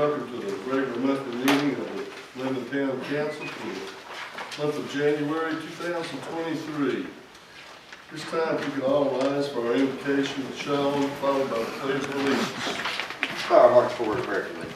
welcome to the regular monthly meeting of the Lebanon Town Council for the month of January 2023. This time, if we could all rise for our invocation of Shalom, followed by the pledge of allegiance. Bow our hearts forward prayerfully.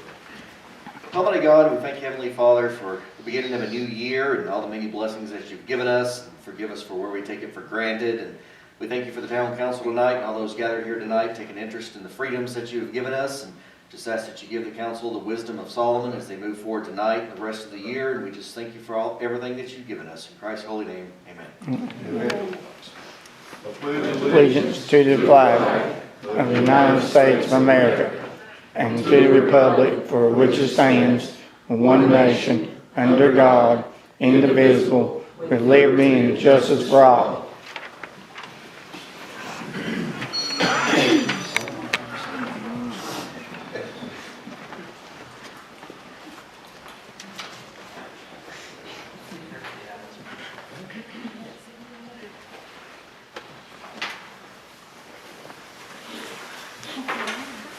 Almighty God, we thank you, Heavenly Father, for the beginning of a new year and all the many blessings that you've given us. And forgive us for where we take it for granted. And we thank you for the town council tonight and all those gathered here tonight, taking interest in the freedoms that you have given us. And just ask that you give the council the wisdom of Solomon as they move forward tonight and the rest of the year. And we just thank you for everything that you've given us. In Christ's holy name, amen. Amen. I pledge Allegiance to the flag of the United States of America and to the republic for which it stands, one nation, under God, indivisible, with liberty and justice for all.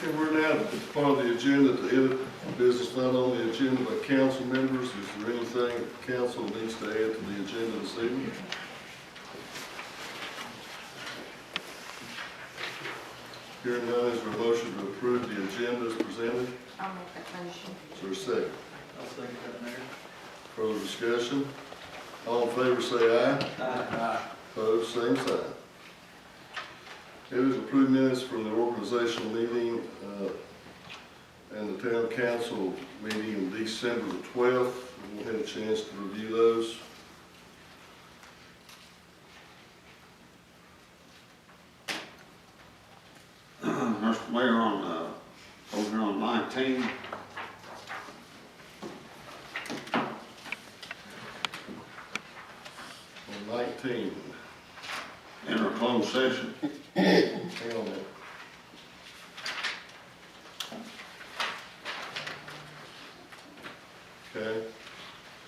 And we're now at the part of the agenda to edit business not on the agenda by council members. Is there anything that the council needs to add to the agenda this evening? Hearing none, is there a motion to approve the agenda as presented? I'll make that motion. Is there a second? I'll second that, Mayor. Further discussion? All in favor say aye. Aye. Opposed, same sign. It is approved minutes from the organizational meeting and the town council meeting on December the 12th. We'll have a chance to review those. Mr. Mayor, on over here on 19, On 19, enter closed session. hang on a minute. Okay,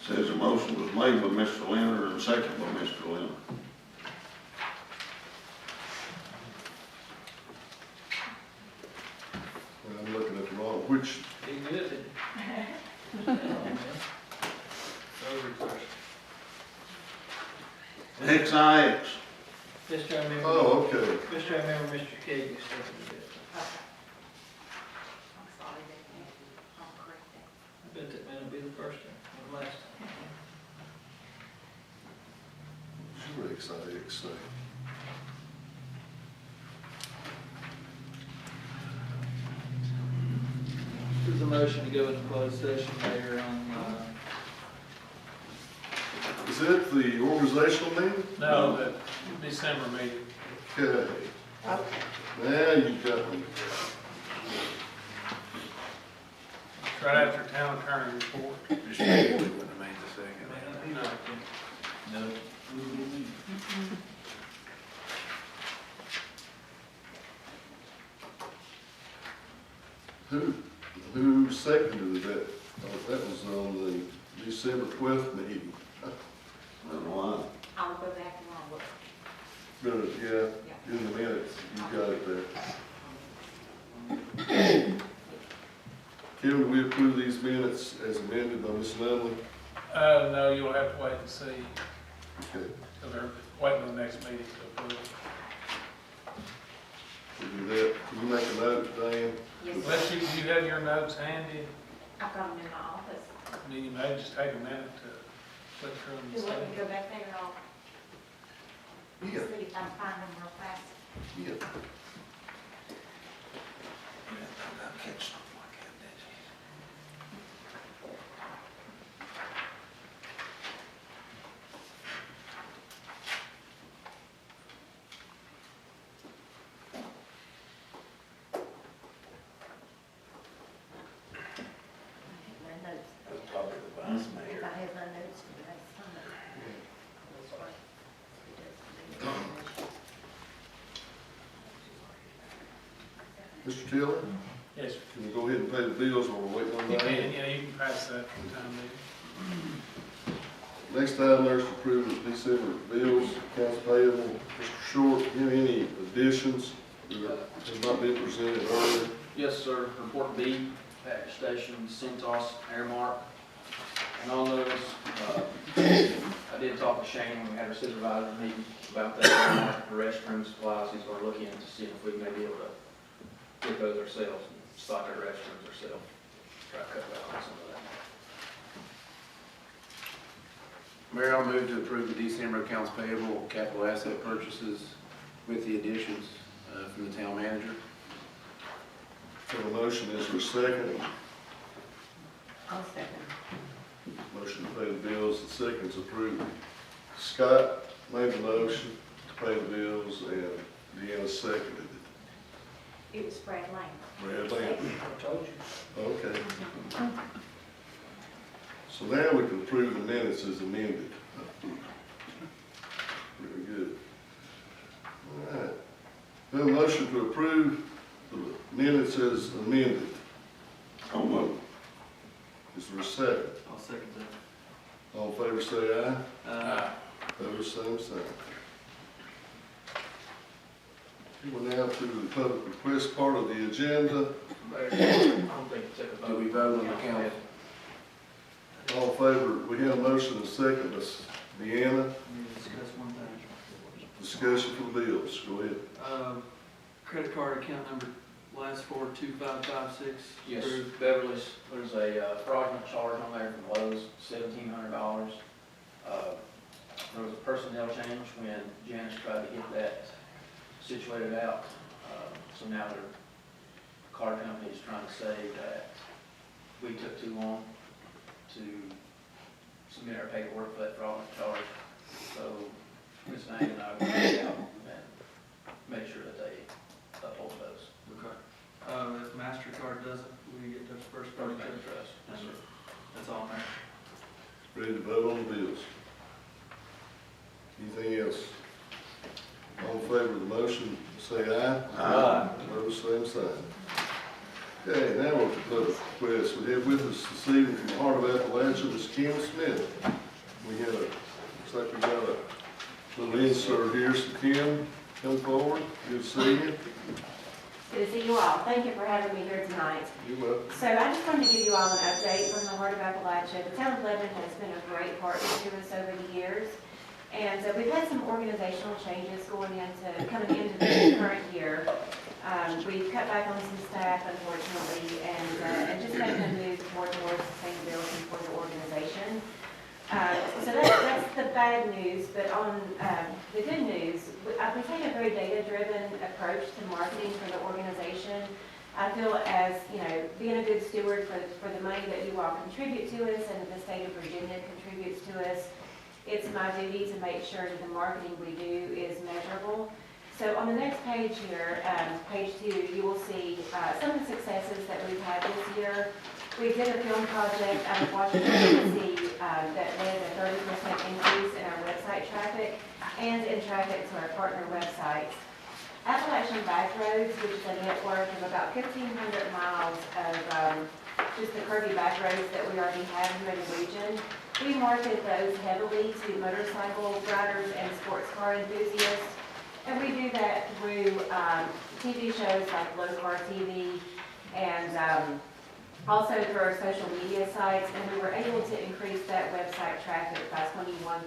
Says a motion was made by Mr. Leonard and second by Mr. Leonard. well, I'm looking at the wrong, which, He did it. XIX, Mr. I remember, oh, okay. Mr. I remember Mr. King seconded it. I'm sorry, I'll correct that. I bet that man will be the first time, or the last time. Sure, exciting. There's a motion to go into closed session later on, Is it the organizational meeting? No, the December meeting. Okay. Now you got me. Right after town attorney report. Mr. Haley wouldn't have made the second. No. no. Who seconded that? Oh, that was on the December 12th meeting. I don't know why. I'll go back and I'll look. Good, yeah, in the minutes, you got it there. Kevin, we approve these minutes as amended by Ms. Nunley? No, you'll have to wait and see, Okay, so they're waiting on the next meeting to approve. we'll do that. Can you make a note, Diane? Yes, Unless you have your notes handy, I've got them in my office. I mean, you may just take a minute to look through them and You want me see. to go back there and I'll Yeah. see if I can find them real fast? Yeah. I'll catch something like that, did you? My notes. I was talking to the vice If mayor. I have my notes, then I find them. Mr. Tiller, Yes, sir. can we go ahead and pay the bills while we're waiting on You that? can, yeah, you can pass that from time being. Next item, there's approval of December bills, accounts payable. Mr. Short, have any additions that have not been presented earlier? Yes, sir. Report B package station, Centos, Airmark. And on those, I did talk to Shane when we had our supervisor meeting about that, the restroom supplies. He's gonna look into to see if we may be able to get those ourselves and stock our restrooms ourselves. Try to cut back on some of that. Mayor, I'll move to approve the December accounts payable capital asset purchases with the additions from the town manager. Have a motion, is there a second? I'll second. Motion to pay the bills, and seconds approved. Scott made the motion to pay the bills, and Deanna seconded it. It was Brad Lane. Brad Lamb. I told you. Okay. So now we can approve the minutes as amended. Very good. All right. We have a motion to approve the minutes as amended. So moved. Is there a second? I'll second that. All in favor say aye. Opposed, same sign. We're now to the public request part of the agenda. Mayor, I don't think it's ever Do we vote on the count? All in favor, we have a motion and a second. Ms. Deanna, We need to discuss one thing. discussion for the bills. Go ahead. Credit card account number last four 2556. Yes, Approved. Beverly's, there's a fraudulent charge on there from Lowe's, $1,700. There was a personnel change when Janice tried to get that situated out. So now the card company is trying to say that we took too long to submit our paperwork for that fraudulent charge. So Ms. Vane and I will reach out and make sure that they uphold those. Okay. If MasterCard doesn't, we get those first party First Bank credit. Trust. Yes, sir. That's all, Mayor. Ready to vote on the bills? Anything else? All in favor of the motion, say aye. Aye. Opposed, same sign. Okay, now we're to public request. We have with us this evening from the heart of Appalachia, Ms. Kim Smith. We have looks like we got a little insert here, so Kim, come forward. Good to see you. Good to see you all. Thank you for having me here tonight. You're welcome. So I just wanted to give you all an update from the heart of Appalachia. The town of Lebanon has been a great partner to us over the years. And we've had some organizational changes coming into the current year. We've cut back on some staff, unfortunately, and just making a move more towards sustainability for the organization. So that's the bad news, but on the good news, we take a very data-driven approach to marketing for the organization. I feel as, being a good steward for the money that you all contribute to us and the state of Virginia contributes to us, it's my duty to make sure that the marketing we do is measurable. So on the next page here, page 2, you will see some of the successes that we've had this year. We did a film project out of Washington, D.C. That led a 30% increase in our website traffic and in traffic to our partner websites. Appalachian Back Roads, which is a network of about 1,500 miles of just the curvy back roads that we already have here in the region. We market those heavily to motorcycle riders and sports car enthusiasts. And we do that through TV shows like Low Car TV and also through our social media sites. And we were able to increase that website traffic by 21%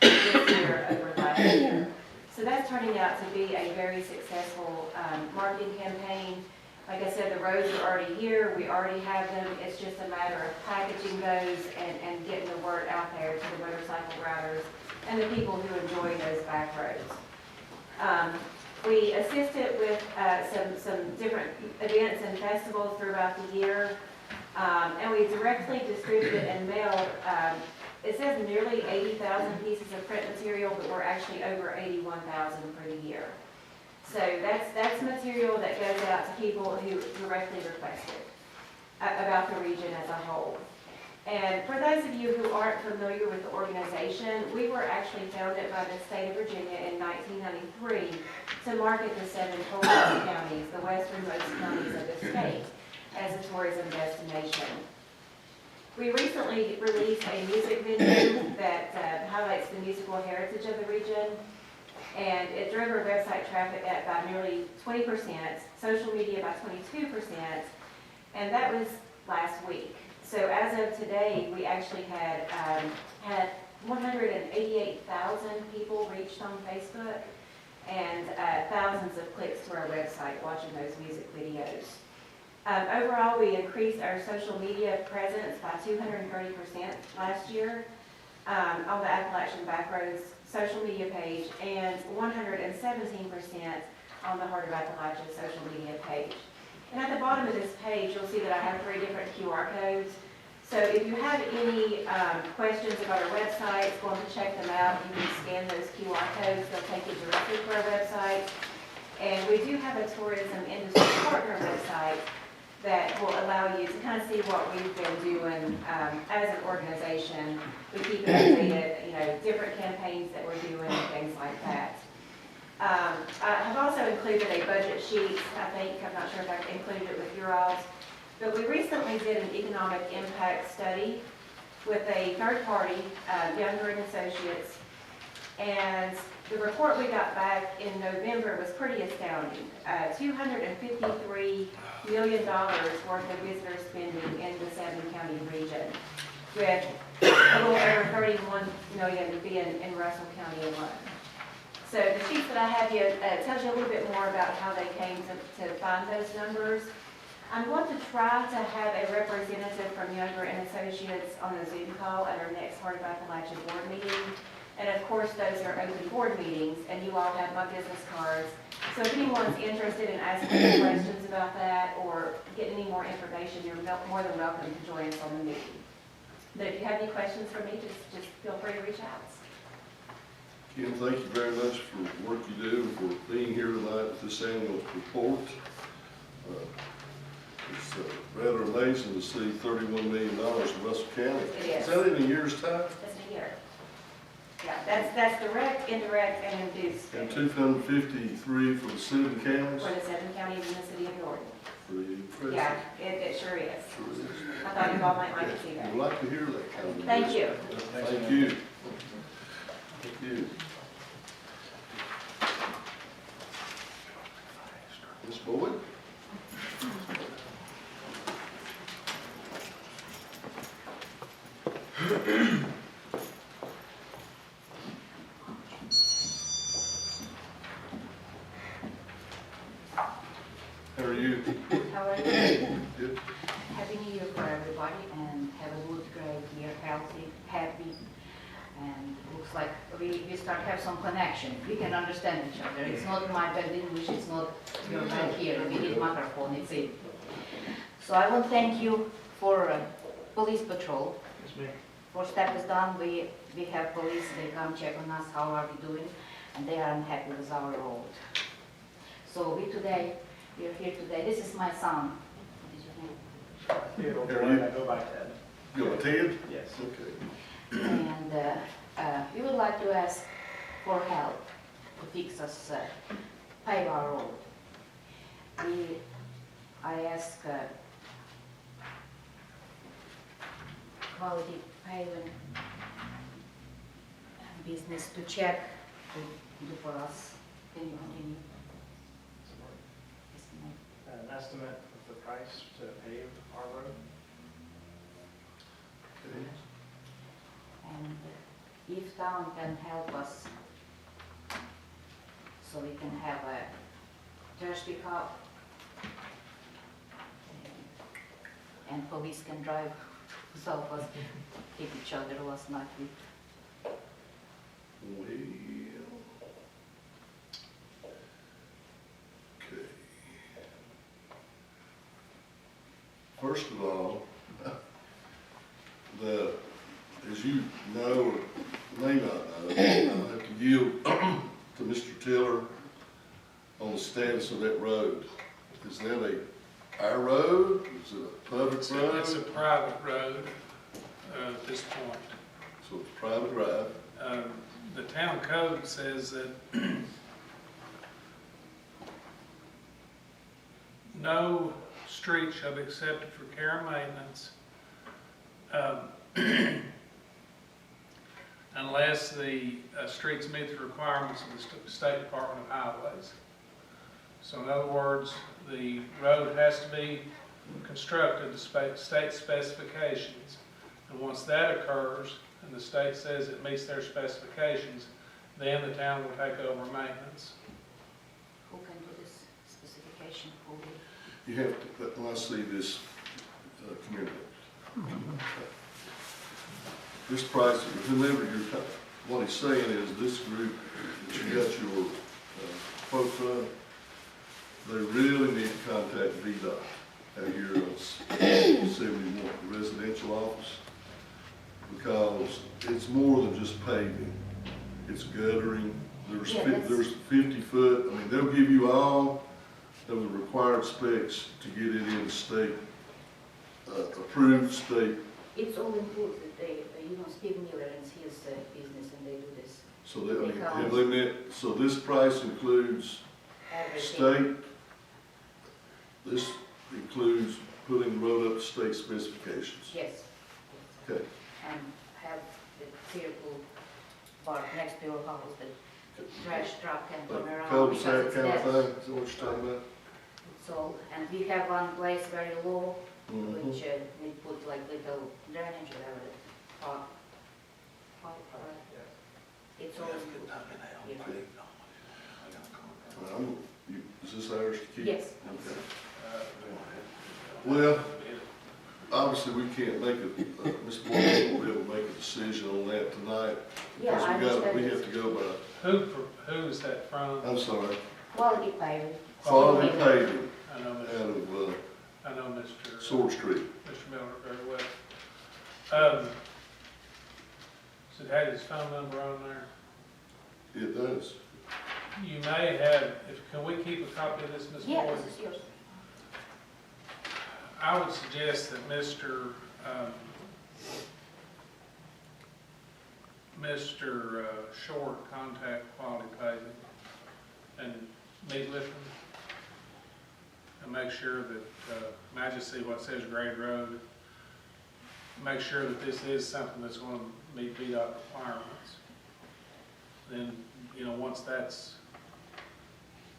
this year over last year. So that's turning out to be a very successful marketing campaign. Like I said, the roads are already here, we already have them, it's just a matter of packaging those and getting the word out there to the motorcycle riders and the people who enjoy those back roads. We assisted with some different events and festivals throughout the year, and we directly distributed and mailed, it says nearly 80,000 pieces of print material, but we're actually over 81,000 for the year. So that's material that goes out to people who directly request it about the region as a whole. And for those of you who aren't familiar with the organization, we were actually founded by the state of Virginia in 1993 to market the 7 tourism counties, the westernmost counties of the state, as a tourism destination. We recently released a music video that highlights the musical heritage of the region. And it drove our website traffic up by nearly 20%, social media by 22%, And that was last week. So as of today, we actually had 188,000 people reached on Facebook and thousands of clicks to our website watching those music videos. Overall, we increased our social media presence by 230% last year on the Appalachian Backroads social media page and 117% on the Heart of Appalachia social media page. And at the bottom of this page, you'll see that I have 3 different QR codes. So if you have any questions about our website, go on to check them out. You can scan those QR codes. They'll take you directly to our website. And we do have a tourism industry partner website that will allow you to kind of see what we've been doing as an organization. We keep it updated, different campaigns that we're doing and things like that. I have also included a budget sheet. I'm not sure if I've included it with your alls, but we recently did an economic impact study with a third party, Younger and Associates, and the report we got back in November was pretty astounding. $253 million worth of visitor spending in the 7-county region, with a little over 31 million being in Russell County alone. So the sheet that I have you tells you a little bit more about how they came to find those numbers. I'm going to try to have a representative from Younger and Associates on a Zoom call at our next Heart of Appalachia board meeting. And of course, those are open board meetings, and you all have my business cards. So if anyone's interested in asking any questions about that or getting any more information, you're more than welcome to join us on the meeting. But if you have any questions for me, just feel free to reach out. Kim, thank you very much for the work you do, and for being here tonight with this annual report. It's rather amazing to see $31 million in Russell County. It is. Is that in a year's time? That's a year. Yeah, that's direct, indirect, and induced And spending 253 for the 7 counties? for the 7 counties in the city of Norton. Pretty impressive. Yeah, it sure is. Sure is. I thought you all might like to see that. We'd like to hear that kind of. Thank you. Thank you. Thank you. Ms. Boyd? How are you? How are you? Good. Happy New Year for everybody, and have a good, great year, healthy, happy, and looks like we start to have some connection. We can understand each other. It's not my bad English, it's not your bad here. We need microphone, it's it. So I want to thank you for police patrol. First step is done. We have police, they come check on us, how are we doing, and they are unhappy with our road. So we are here today. This is my son. What is your name? How are you? I go by Ted. You want Ted? Yes. Okay. And we would like to ask for help to fix us, pave our road. I ask quality paving business to check, to do for us. Can you continue? An estimate of the price to pave our road? Okay. And if town can help us, so we can have a trash pickup, and police can drive, help us hit each other last night with. Well, okay. First of all, as you know, or may not know, I'll have to yield to Mr. Tiller on the status of that road. Is that our road? Is it a public road? It's a private road at this point. So it's private drive. The town code says that no street shall be accepted for care and maintenance unless the streets meet the requirements of the State Department of Highways. So in other words, the road has to be constructed to state specifications. And once that occurs, and the state says it meets their specifications, then the town will take over maintenance. Who can do this specification? Who will? You have to, when I see this, come here. This price, whomever you're, what he's saying is this group that you got your quote from, they really need to contact VDOT out here on 71, the residential office, because it's more than just paving. It's guttering, there's, Yeah, there's 50 foot, I mean, they'll give you all of the required specs to get it in the state, approved state. It's all included. Steve Miller and his business, and they do this. So they, I mean, have they met, so this price includes Everything. state, this includes putting the road up to state specifications? Yes. Okay. And have the circle bar next to your house, the trash truck can turn around. Cul-de-sac because kind of it's thing, dead. is that what you're talking about? So, and we have one place very low, Mhm. which we put like little drainage, whatever, park. It's all. Yeah. Is this ours to keep? Yes. Okay. Well, obviously, we can't make a, Ms. Boyd won't be able to make a decision on that tonight. Yeah, I Because we understand. have to go by, Who is that from? I'm sorry, Quality paving. Quality Paving I know out Mr. of, I know Mr. Sword Street. Mr. Miller very well. Does it have his phone number on there? It does. You may have, can we keep a copy of this, Ms. Yeah, Boyd? this is yours. I would suggest that Mr. Short contact Quality Paving and meet with them and make sure that, I just see what says grade road. Make sure that this is something that's going to meet VDOT requirements. Then, once that's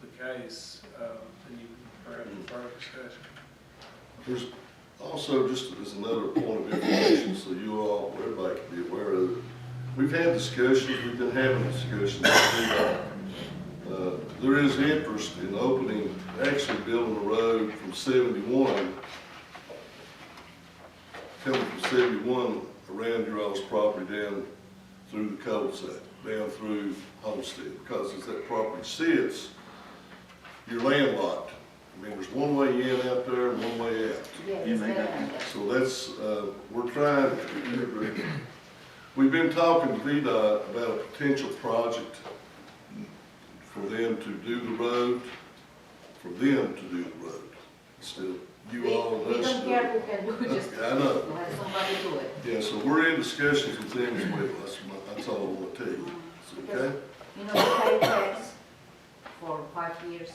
the case, then you can perhaps further discussion. There's also, just as another point of information, so you all, everybody can be aware of it, we've had discussions, we've been having discussions. There is interest in opening, actually building a road from 71, coming from 71 around your all's property down through the cul-de-sac, down through Homestead, because as that property sits, you're landlocked. I mean, there's one way in out there and one way out. Yeah, it's better than that. So that's, we're trying, we've been talking to VDOT about a potential project for them to do the road, instead of you all and We us. don't care who can do it, just I know. let somebody do it. Yeah, so we're in discussions with them as well, that's all I want to tell you. Okay? You know, we pay tax for 5 years,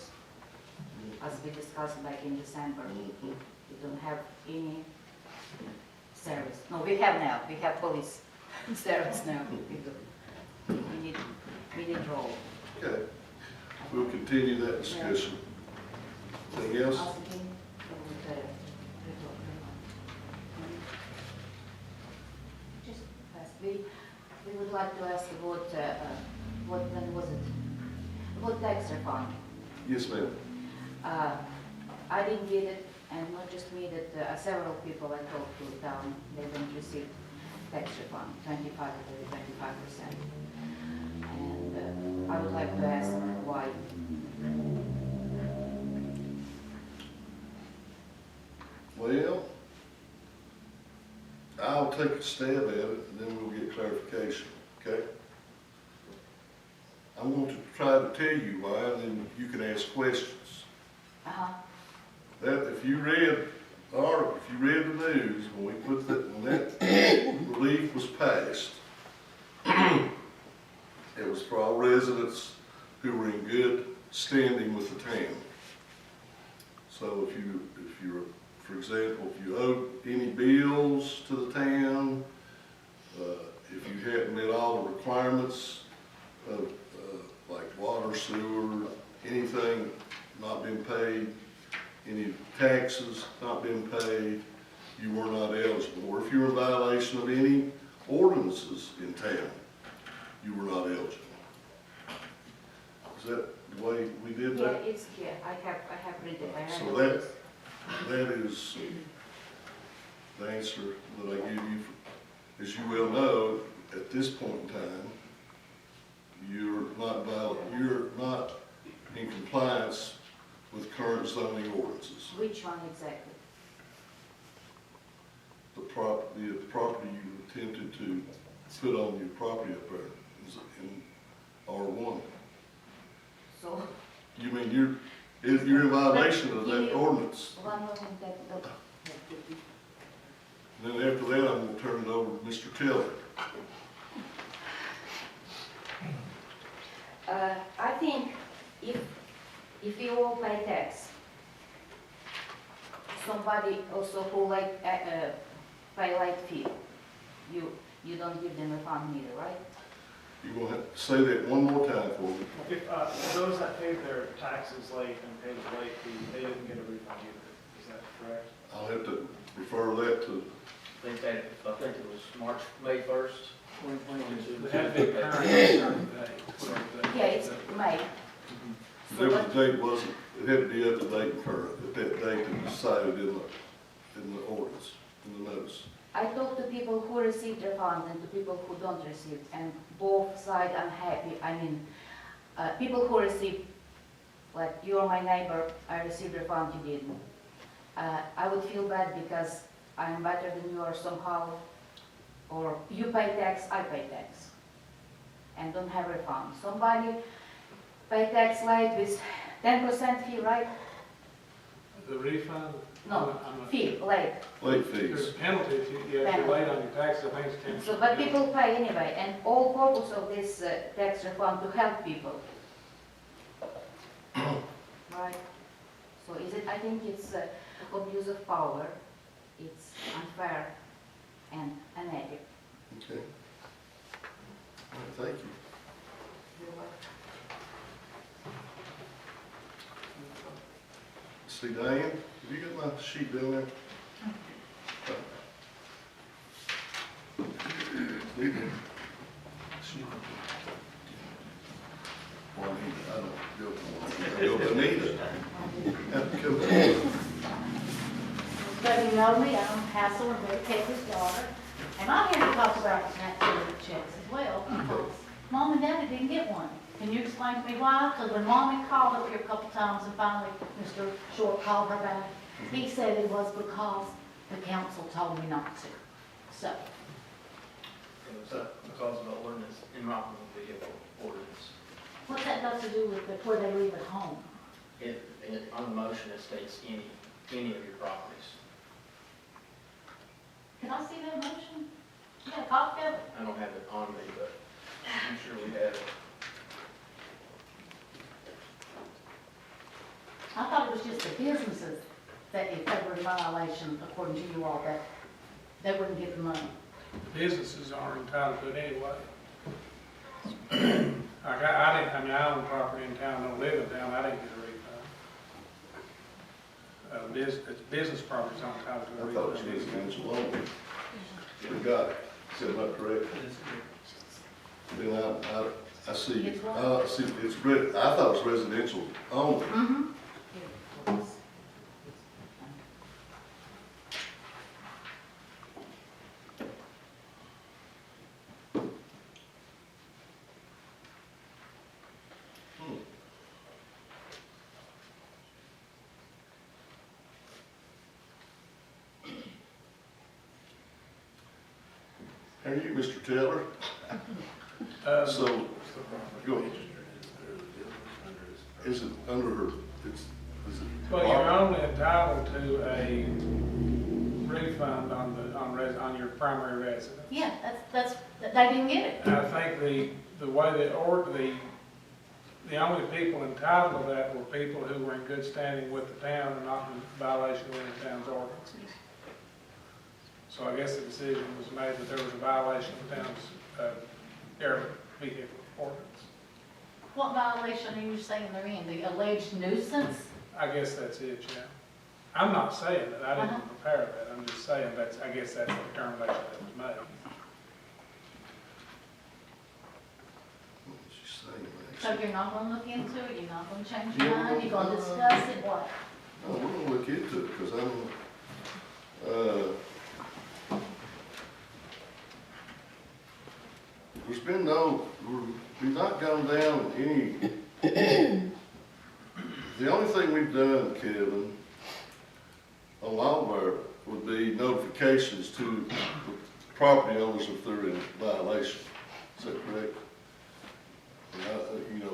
as we discussed back in December. We don't have any service. No, we have now, we have police service now. We need road. Okay. We'll continue that discussion. Anything else? Just ask, we would like to ask about, when was it? About tax refund. Yes, ma'am. I didn't get it, and not just me, that several people I talked to down, they don't receive tax refund, 25 to 25%. And I would like to ask why. Well, I'll take a stab at it, and then we'll get clarification, okay? I'm going to try to tell you why, and then you can ask questions. Uh-huh. That, if you read the article, if you read the news, when that relief was passed, it was for all residents who were in good standing with the town. So if you're, for example, if you owe any bills to the town, if you hadn't met all the requirements of, like water, sewer, anything not been paid, any tax taxes not been paid, you were not eligible. Or if you were in violation of any ordinances in town, you were not eligible. Is that the way we did Yeah, that? it's here, I have written, I have. So that is the answer that I give you. As you well know, at this point in time, you're not in compliance with current zoning ordinances. Which one exactly? The property you attempted to put on your property up there is in R1. So, You mean if you're in violation of that ordinance. one moment, that, Then after that, I'm gonna turn it over to Mr. Taylor. I think if you all pay tax, somebody also who pay late fee, you don't give them a fund either, right? You gonna have to say that one more time for me. If those that paid their taxes late and paid the late fee, they didn't get a refund either. Is that correct? I'll have to refer that to, I think it was May 1st. It had to be current on a certain date. Yeah, it's May. So whatever what- the date wasn't, it had to be up to date and current, at that date that was cited in the ordinance, in the notice. I talked to people who received their funds and to people who don't receive, and both sides I'm happy. I mean, people who receive, like you're my neighbor, I received your fund, you didn't. I would feel bad because I'm better than you or somehow, or you pay tax, I pay tax, and don't have refund. Somebody pay tax late with 10% fee, right? The refund? No, I'm not- fee, late. Late There's fees. a penalty if you're late on your taxes, I think it's 10%. So, but people pay anyway, and all purpose of this tax refund to help people. Right? So is it, I think it's abuse of power, it's unfair and unethical. Okay. All right, thank you. See, Diane, have you got my sheet down there? Need it. Sheet. Well, I don't go to Anita. Have to come back. But you know me, I'm Hassel and Betty Kessler's daughter, and I'm here to talk about tax checks as well, because Mom and Daddy didn't get one. Can you explain to me why? Because when Mommy called up here a couple times and finally Mr. Short called her back, he said it was because the council told me not to. So, It was because of the ordinance, inoperable vehicle ordinance. what's that got to do with where they leave at home? On the motion, it states any of your properties. Can I see that motion? You got a copy of it? I don't have it on me, but I'm sure we have it. I thought it was just the businesses that if they were in violation, according to you all, that they wouldn't get the money. Businesses are entitled to it anyway. I own property in town, don't live in town, I didn't get a refund. Business properties aren't entitled to a I thought it was refund. residential only. We got it. Is that not correct? Then I see, It's what? I see, I thought it was residential only. Mm-hmm. How are you, Mr. Taylor? So, go ahead. Is it under her, is it? Well, you're only entitled to a refund on your primary residence. Yeah, they didn't get it. And I think the way the only people entitled to that were people who were in good standing with the town and not in violation of any town's ordinances. So I guess the decision was made that there was a violation of the town's air vehicle ordinance. What violation are you saying they're in? The alleged nuisance? I guess that's it, yeah. I'm not saying that, I didn't prepare that, I'm just saying I guess that's the determination that was made. What was she saying, So Max? you're not gonna look into it, you're not gonna change your mind, you're gonna discuss it, what? No, we're gonna look into it, because there's been we've not gone down any, the only thing we've done, Kevin, a lot of our would be notifications to the property owners if they're in violation. Is that correct?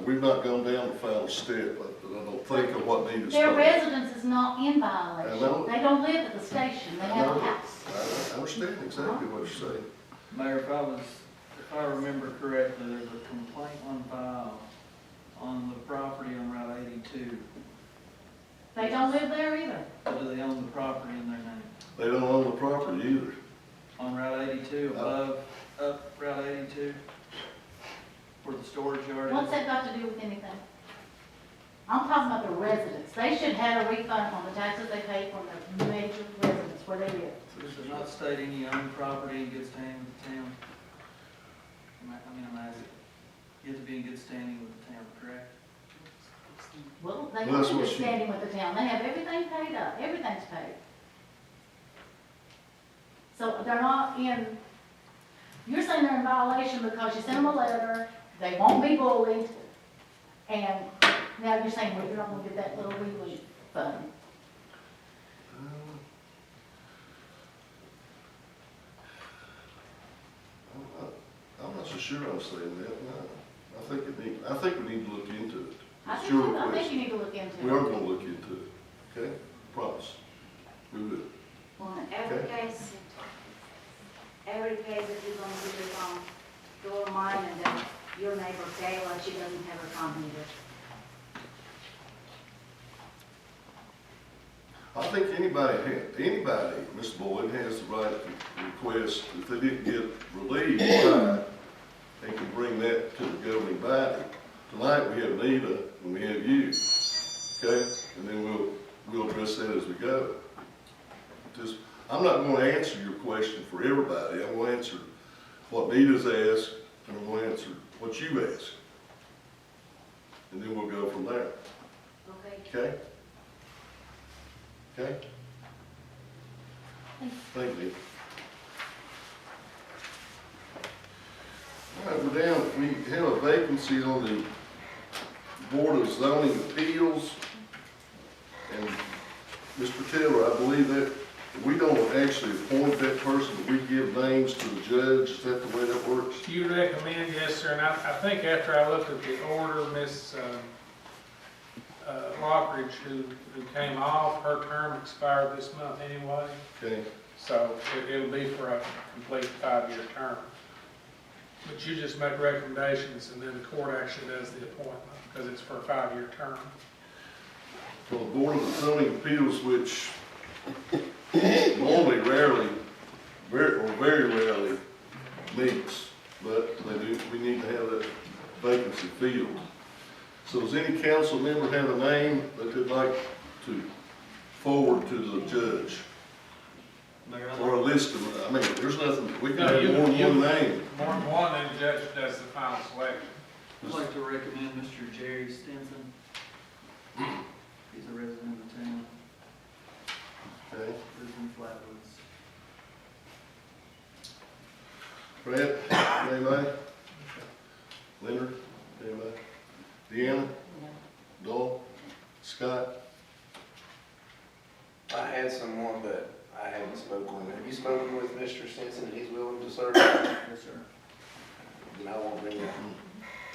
We've not gone down the final step, but I don't think of what needs to Their start. residence is not in I know. violation, they don't live at the station, they have a house. I understand exactly what you're saying. Mayor, if I remember correctly, there's a complaint on file on the property on Route 82. They don't live there either. Or do they own the property in their name? They don't own the property either. On Route 82, up Route 82, where the storage yard is? What's that got to do with anything? I'm talking about the residents, they should have a refund on the taxes they pay from the major residents where they live. So this does not state any owned property in good standing with the town? I'm asking, you have to be in good standing with the town, correct? Well, they Well, are that's in what good she- standing with the town, they have everything paid up, everything's paid. So they're not in, you're saying they're in violation because you sent them a letter, they won't be bullied, and now you're saying, well, you're not gonna get that little relief fund. I'm not so sure I'm saying that, no. I think we need to look into it. I It's think, your I think request. you need to look into it. We are gonna look into it, okay? Promise. We will. Well, every case that you're going to do is on door mine, and then your neighbor Kayla, she doesn't have her computer. I think anybody, Mr. Boyd, has the right to request, if they didn't get relief, why, they can bring that to the governing body. Tonight, we have Nita, and we have you, okay? And then we'll address that as we go. I'm not going to answer your question for everybody. I'm going to answer what Nita's asked, and I'm going to answer what you asked. And then we'll go from there, Okay? okay? Okay? Thank you. All right, we're down, we have a vacancy on the Board of Zoning Appeals. And Mr. Taylor, I believe that we don't actually appoint that person, but we give names to the judge. Is that the way that works? You recommend, yes, sir, and I think after I looked at the order, Miss Lockridge, who came off, her term expired this month anyway, Okay, so it'll be for a complete 5-year term. But you just make recommendations, and then the court actually does the appointment, because it's for a 5-year term. for the Board of Zoning Appeals, which normally very rarely meets, but we need to have that vacancy filled. So does any council member have a name that they'd like to forward to the judge? Mayor, Or a list of, there's nothing, we can No, have more than one name. More than one, then the judge does the final selection. I'd like to recommend Mr. Jerry Stinson. He's a resident of town, Okay, lives in Flatwoods. Brad, anybody? Leonard, anybody? Deanna? Dole? Scott? I had someone, but I haven't spoken with him. Have you spoken with Mr. Stinson and he's willing to serve? Yes, sir. Then I won't bring that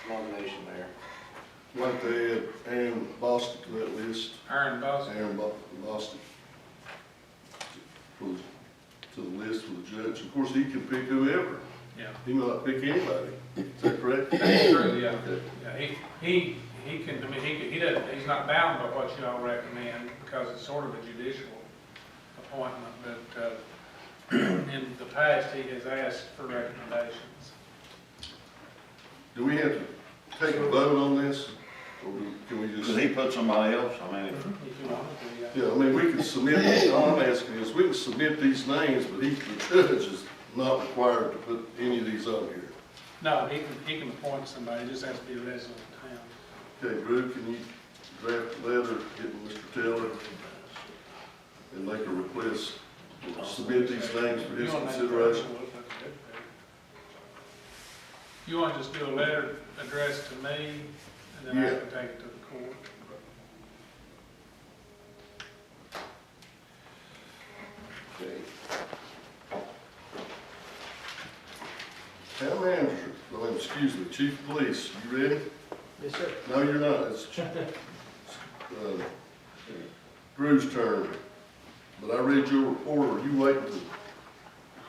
nomination there. I'd like to add Aaron Boston to that list. Aaron Boston. Aaron Boston to the list for the judge. Of course, he can pick whoever. Yeah. He may not pick anybody. Is that correct? That's true, yeah. Okay. Yeah, he can, he doesn't, he's not bound by what you all recommend, because it's sort of a judicial appointment, but, in the past, he has asked for recommendations. Do we have to take a vote on this? Or can we just? Could he put somebody else, I mean, If you wanted to, yeah. Yeah, I mean, we can submit, all I'm asking is, we can submit these names, but the judge is not required to put any of these on here. No, he can appoint somebody, it just has to be a resident of town. Okay, Drew, can you draft a letter, get Mr. Taylor, and make a request, or submit these names for his You wanna make a consideration? motion, we'll put it there. You want to just do a letter addressed to me, and then I Yeah. can take it to the court? Okay. Town manager, excuse me, chief of police, you ready? Yes, sir. No, you're not, it's Drew's turn. But I read your report, are you waiting to,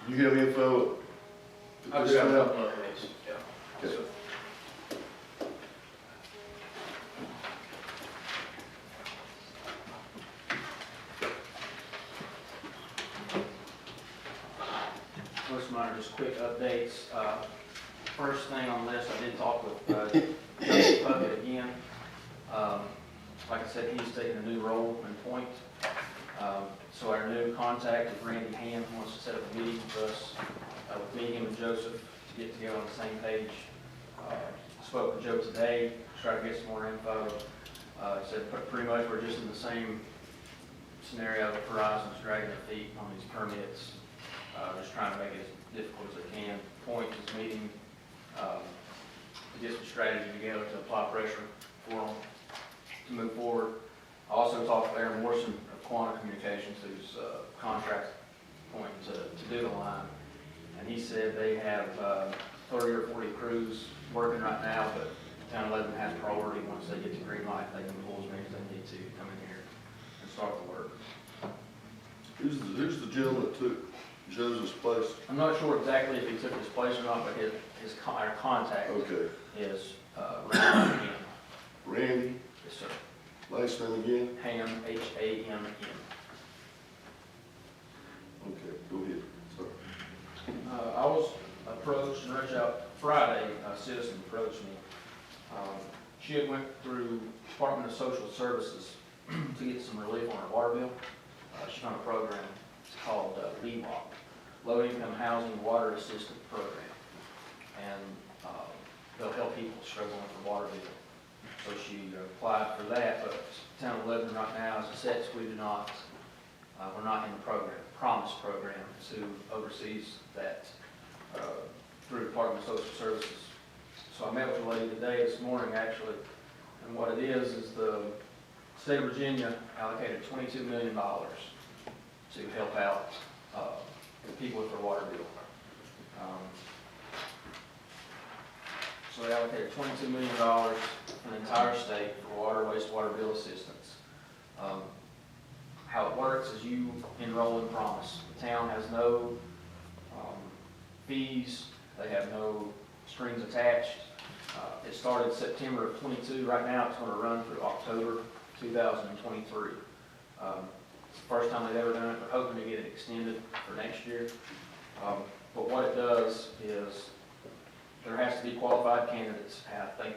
you have info I at do this have a time? couple of these, yeah. Okay. Most of mine are just quick updates. First thing on the list, I did talk with Joseph Puckett again. Like I said, he's taking a new role in Point. So our new contact is Randy Hand, wants to set up a meeting with us, with me, him, and Joseph, to get together on the same page. Spoke with Joe today, tried to get some more info. Said pretty much we're just in the same scenario. Verizon's dragging their feet on these permits. Just trying to make it as difficult as they can. Point is meeting to get some strategy together to apply pressure for them to move forward. I also talked with Aaron Morrison of Quantum Communications, who's contract Point to do the line. And he said they have 30 or 40 crews working right now, but Town 11 has priority. Once they get the green light, they can pull as many as they need to come in here and start the work. Who's the gentleman that took Joseph's place? I'm not sure exactly if he took his place or not, but our contact Okay. is Randy Ham. Randy, Yes, sir. last name again? Ham, H-A-M-M. Okay, go ahead, sorry. I was approached and reached out Friday, a citizen approached me. She had went through Department of Social Services to get some relief on her water bill. She found a program, it's called LEWAP, Low Income Housing Water Assistance Program. And they'll help people struggling with their water bill. So she applied for that, but Town 11 right now, as it sets, we're not in the program, Promise program, who oversees that through Department of Social Services. So I met with a lady today, this morning actually, and what it is the state of Virginia allocated $22 million to help out people with their water bill. So they allocated $22 million for the entire state for water, wastewater bill assistance. How it works is you enroll in Promise. The town has no fees, they have no strings attached. It started September of 22. Right now it's going to run through October 2023. It's the first time they've ever done it. We're hoping to get it extended for next year. But what it does is there has to be qualified candidates. I think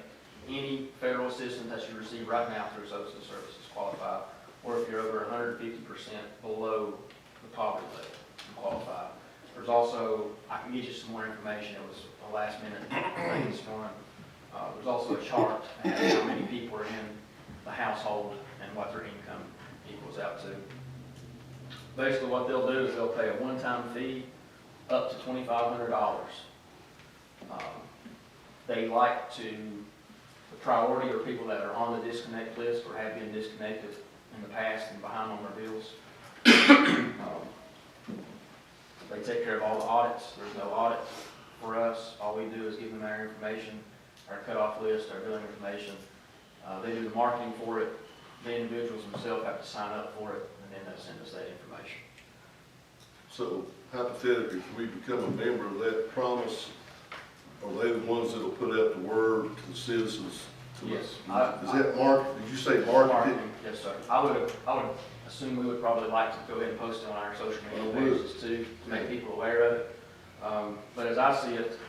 any federal assistance that you receive right now through social services qualify, or if you're over 150% below the poverty level, you qualify. There's also, I can get you some more information. It was a last minute thing this morning. There's also a chart that has how many people are in the household and what their income equals out to. Basically what they'll do is they'll pay a one-time fee up to $2,500. They like to, the priority are people that are on the disconnect list or have been disconnected in the past and behind on their bills. They take care of all the audits. There's no audit for us. All we do is give them our information, our cutoff list, our billing information. They do the marketing for it. The individuals themselves have to sign up for it, and then they'll send us that information. So hypothetically, if we become a member of that Promise, are they the ones that'll put out the word to the citizens? Yes. Is that market, did you say marketing? Yes, sir. I would assume we would probably like to go ahead and post it on our social media pages too, to make people aware of it. But as I see it,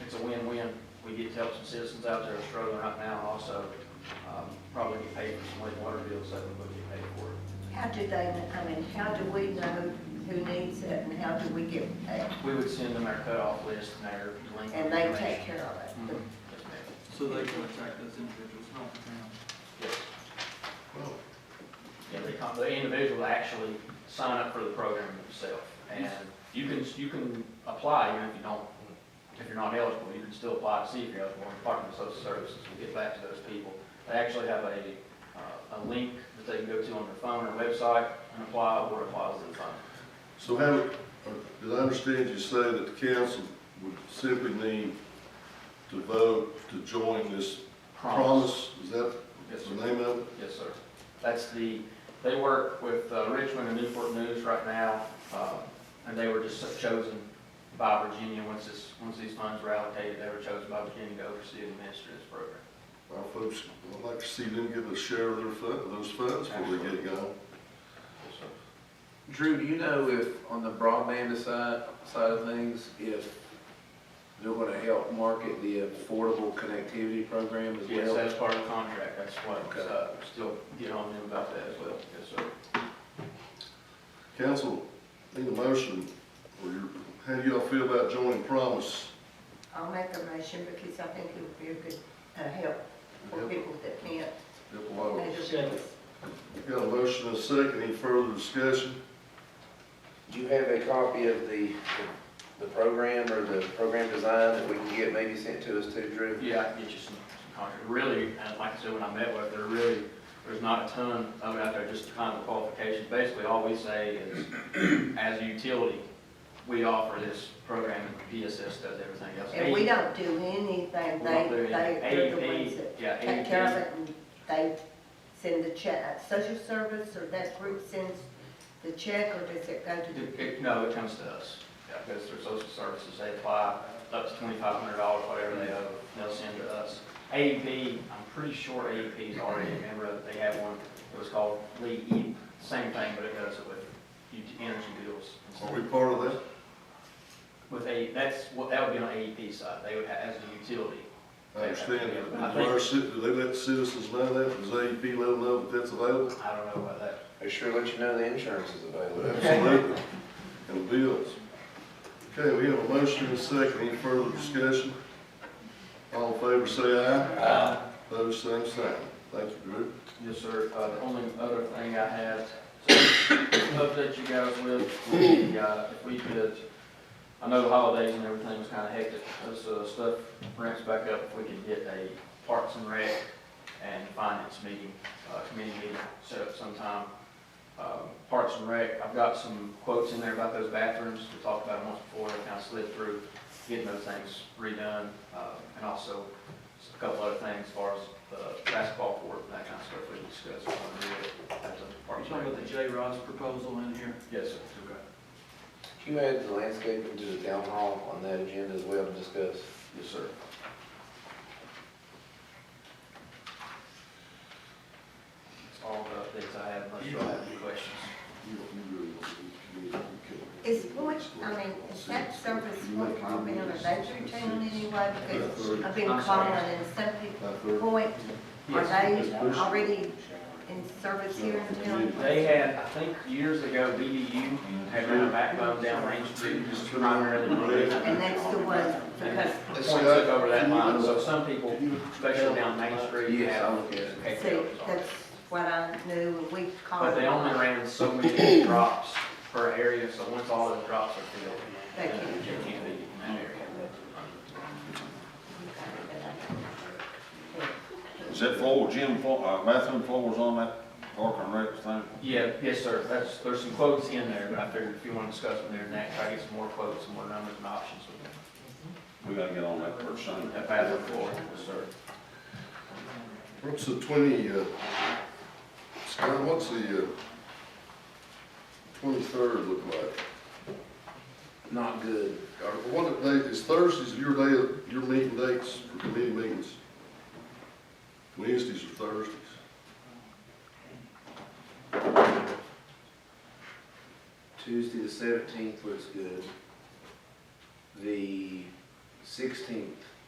it's a win-win we get to help some citizens out there who are struggling right now, and also, probably get paid for some late water bills that we would get paid for. How do they, I mean, how do we know who needs it and how do we get paid? We would send them our cutoff list and their delinquent And they information. take care of it? Mhm. Yes, ma'am. So they can attack those individuals, not the town. Yes. Well, Yeah, the individual actually sign up for the program themselves, and you can apply even if you're not eligible, you can still apply to see if you're eligible. And Department of Social Services will get back to those people. They actually have a link that they can go to on their phone or website and apply, or apply over the phone. so did I understand you say that the council would simply need to vote to join this promise? Is that Yes, the sir. name of it? Yes, sir. They work with Richmond and Newport News right now, and they were just chosen by Virginia. Once these funds were allocated, they were chosen by Virginia to oversee and administer this program. Our folks, I'd like to see them get a share of those funds before they get going. Yes, sir. Drew, do you know if, on the broadband side of things, if they're gonna help market the affordable connectivity program as Yes, well? that's part of the contract. That's what, Okay. still get on them about that as well. Yes, sir. Council, need a motion, how do y'all feel about joining Promise? I'll make a motion because I think it would be a good help for people that can't Help a lot of pay us. their bills. Got a motion and a second, any further discussion? Do you have a copy of the program or the program design that we can get maybe sent to us too, Drew? Yeah, I can get you some contract. Really, and like I said, when I met with her, there's not a ton of it out there, just kind of qualifications. Basically, all we say is, as a utility, we offer this program, and PSS does everything else. And we don't do anything, We don't do anything. they're the AEP, ones that yeah, take care of AEP. it and they send the check, social service or that group sends the check or does it go to the? No, it comes to us. Yeah, it goes through social services. They apply up to $2,500, whatever they owe, they'll send to us. AEP, I'm pretty sure AEP is already a member of it. They have one, it was called LEAD, same thing, but it does it with energy bills. Are we part of that? With that would be on AEP side. They would have, as a utility. I understand that. I Do they let the citizens know that? Does AEP let them know that that's available? I don't know about that. They sure let you know the insurance is available. Absolutely. And the bills. Okay, we have a motion and a second. Any further discussion? All in favor, say aye. Aye. Opposed, same sign. Thank you, Drew. Yes, sir. The only other thing I had to update you guys with would be, if we could, I know the holidays and everything was kind of hectic. This stuff ramps back up. If we could get a Parks and Rec and Finance meeting, committee meeting set up sometime. Parks and Rec, I've got some quotes in there about those bathrooms. We talked about them once before. I kind of slid through getting those things redone, and also a couple other things as far as the basketball court and that kind of stuff we discussed. You're talking about the J. Ross proposal in here? Yes, sir. Okay. Can you add the landscaping to the town hall on that agenda as well to discuss? Yes, sir. That's all the updates I have, unless you all have any questions. Is Point, is that service Point Broadband, are they through town anyway? Because I've been I'm sorry. calling and some people, Point, are they already in service here in town? They had, I think years ago, BDU had run a backbone down Main Street, just primarily. And that's the one, because, Point took over that line, so some people, especially down Main Street, Yes, have I'll look at it. see, capabilities on it. that's what I knew, and we called. But they only ran so many drops per area, so once all those drops are filled, They then can't. it can't be in that area. Is that floor, bathroom floors on that Park and Rec thing? Yeah, yes, sir. There's some quotes in there, but I figured if you want to discuss them there next, I get some more quotes, some more numbers and options with them. We gotta get on that first thing. That bathroom floor, yes, sir. What's the Scott, what's the 23rd look like? Not good. What day, is Thursdays your meeting dates for committee meetings? Wednesdays or Thursdays? Tuesday the 17th looks good. The 16th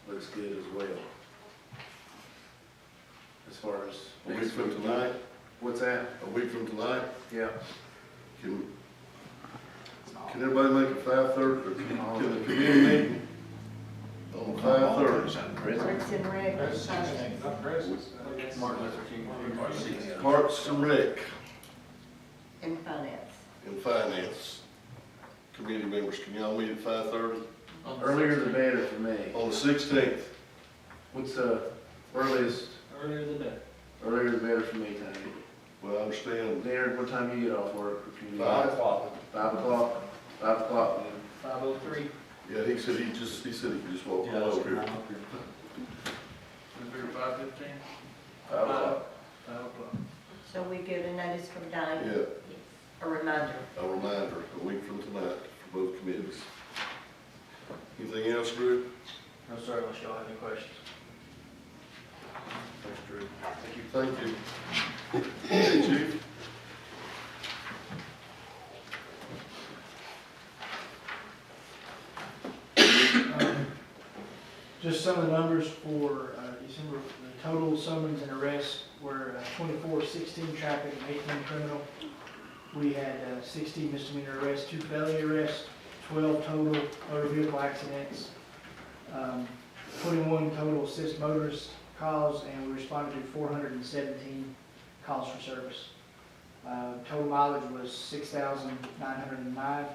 looks good as well. As far as. A week from tonight, What's that? a week from tonight, Yeah. can everybody make it 5:30, or can the committee meeting on 5:30? Parks and Rec. Not presents. Martin Luther King. Parks and Rec And Finance. and Finance committee members, can y'all meet at 5:30 Earlier the better for me. on the 16th? What's the earliest, Earlier the better. earlier the better for me, Tony? Well, I understand Darren, what time you get off work? If you- 5. 5 o'clock? 5 o'clock then. 5:03. Yeah, he said he could just walk on over here. 5:15. 5 o'clock. 5 o'clock. So we give a notice from Diane, Yeah, a reminder. a reminder, a week from tonight for both committees. Anything else, Drew? No, sir, unless y'all have any questions. Thanks, Drew. Thank you. Hey, Chief. Just some of the numbers for December, the total summons and arrests were 24, 16 traffic, and 18 criminal. We had 16 misdemeanor arrests, 2 felony arrests, 12 total motor vehicle accidents, 21 total assist motorist calls, and we responded to 417 calls for service. Total mileage was 6,909.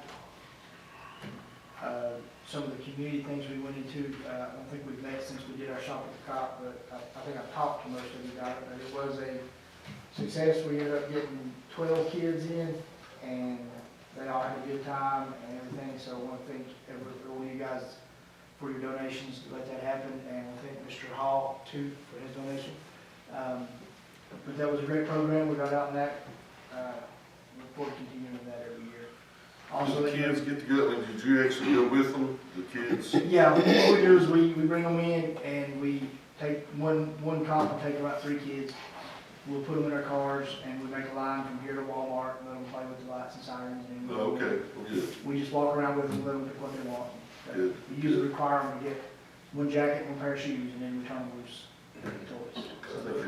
Some of the community things we went into, I don't think we've met since we did our shop at the cop, but I think I've talked to most of you about it, but it was a success. We ended up getting 12 kids in, and they all had a good time and everything, so I want to thank all you guys for your donations to let that happen, and I thank Mr. Hall too for his donation. But that was a great program, we got out in that, look forward to continuing that every year. Also, The kids get to go, and did you actually go with them, the kids? yeah, what we do is we bring them in and we take, one cop will take about 3 kids. We'll put them in our cars and we make a line from here to Walmart, and let them play with the lights and sirens. And Oh, okay, well, good. we just walk around with them, let them pick what they want. Good. We usually require them to get 1 jacket, 1 pair of shoes, and then we turn them loose. Toys.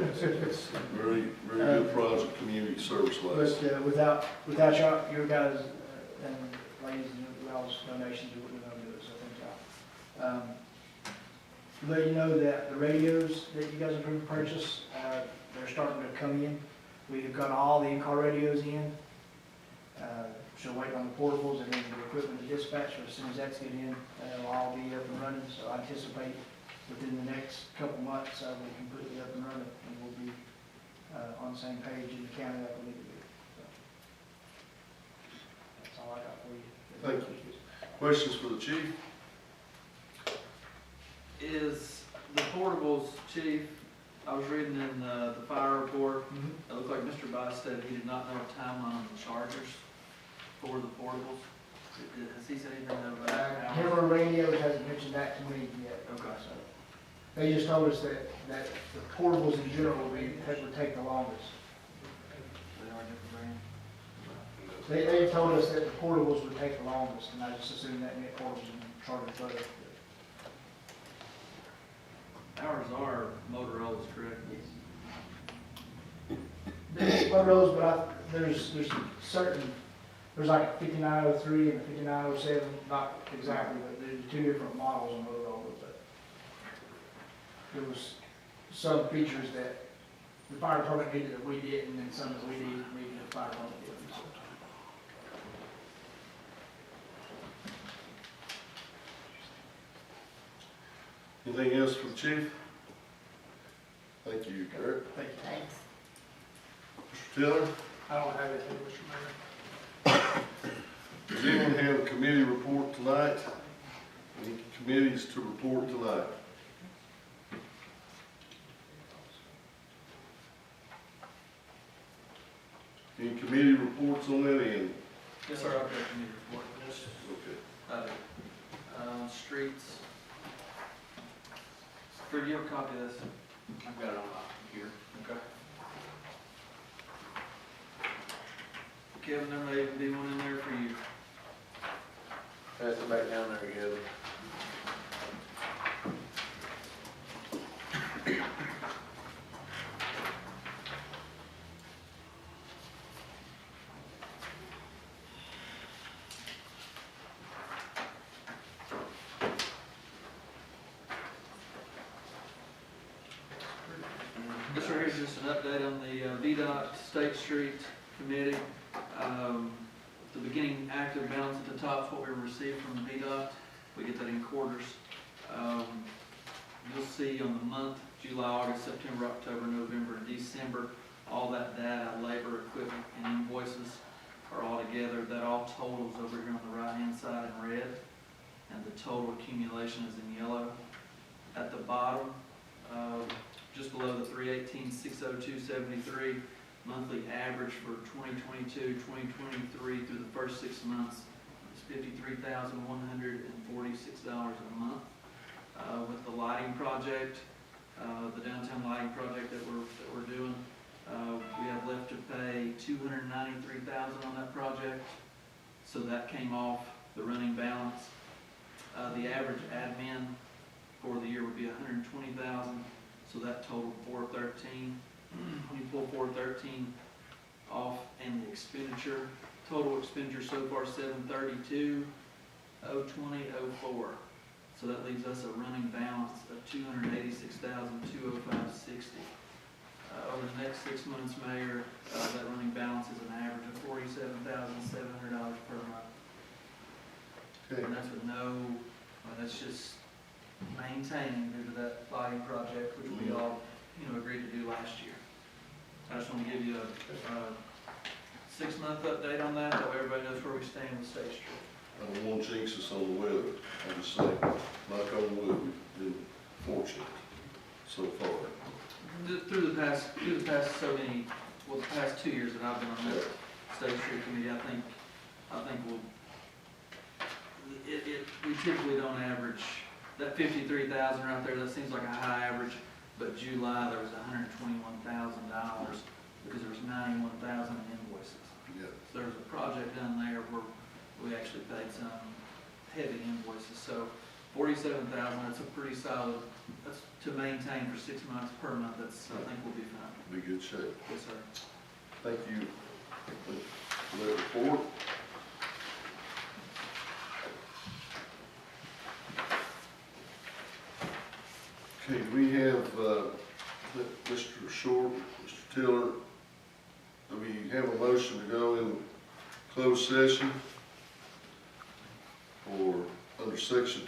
It's a very, very good project, community service wise. But without your guys and ladies and y'all's donations, we wouldn't have done it, so thank y'all. To let you know that the radios that you guys approved to purchase, they're starting to come in. We've got all the in-car radios in. So waiting on the portables and then the equipment to dispatch. So as soon as that's get in, it'll all be up and running. So I anticipate within the next couple months, we can put it up and running, and we'll be on the same page in the county like we need to be. So that's all I got for you. Thank you. Questions for the chief? Is the portables, chief, I was reading in the fire report, it looked like Mr. Bice said he did not know a timeline on the chargers for the portables. Has he said anything about that? Him or Randy hasn't mentioned that to me yet. Okay. So they just told us that the portables in general would take the longest. They are different brand. They told us that the portables would take the longest, and I just assumed that meant portables and chargers both. Ours are Motorola's, correct? There's Motorola's, but there's certain, there's like a 5903 and a 5907, not exactly, but there's 2 different models of Motorola, but there was some features that the fire department needed that we didn't, and some that we needed the fire department didn't. So. Anything else for the chief? Thank you, Garrett. Thank you. Thanks. Mr. Taylor, I don't have anything, Mr. Mayor. does anyone have a committee report tonight? Any committees to report tonight? Any committee reports on that end? Yes, sir, I've got a committee report. Okay. Streets. Drew, do you have a copy of this? I've got it on my computer. Okay. Kevin, there may even be one in there for you. Pass it back down there, Kevin. Mayor, just an update on the VDOT State Street Committee. The beginning active balance at the top is what we received from VDOT. We get that in quarters. You'll see on the month, July, August, September, October, November, and December, all that data, labor, equipment, and invoices are all together. That all totals over here on the right-hand side in red, and the total accumulation is in yellow. At the bottom, just below the 318,602.73 monthly average for 2022, 2023 through the first 6 months is $53,146 a month. With the lighting project, the downtown lighting project that we're doing, we have left to pay $293,000 on that project. So that came off the running balance. The average admin for the year would be $120,000. So that totaled $413. When you pull $413 off and the expenditure, total expenditure so far $732,020.04. So that leaves us a running balance of $286,205.60. Over the next 6 months, Mayor, that running balance is an average of $47,700 per month. Okay. And that's with that's just maintaining due to that lighting project, which we all, agreed to do last year. I just want to give you a 6-month update on that, that way everybody knows where we stand with State Street. I don't want to jinx us on the weather. I'm just saying, knock on wood, we've been fortunate so far. Through the past so many, the past 2 years that I've been on that State Street Committee, I think we typically don't average, that 53,000 right there, that seems like a high average, but July there was $121,000 because there was 91,000 in invoices. Yeah. So there was a project done there where we actually paid some heavy invoices, so 47,000, that's a pretty solid, that's to maintain for 6 months per month, that's, I think we'll be fine. Be good shape. Yes, sir. Thank you for that report. Okay, we have, Mr. Short, Mr. Tiller, do we have a motion to go in closed session for under section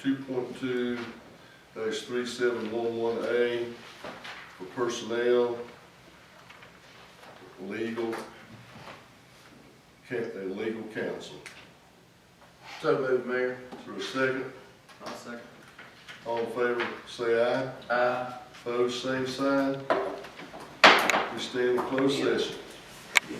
2.2-3711A for personnel, legal counsel. So moved, Mayor. Is there a second? I'll second. All in favor, say aye. Aye. Opposed, same sign. We stand in closed session. Yeah.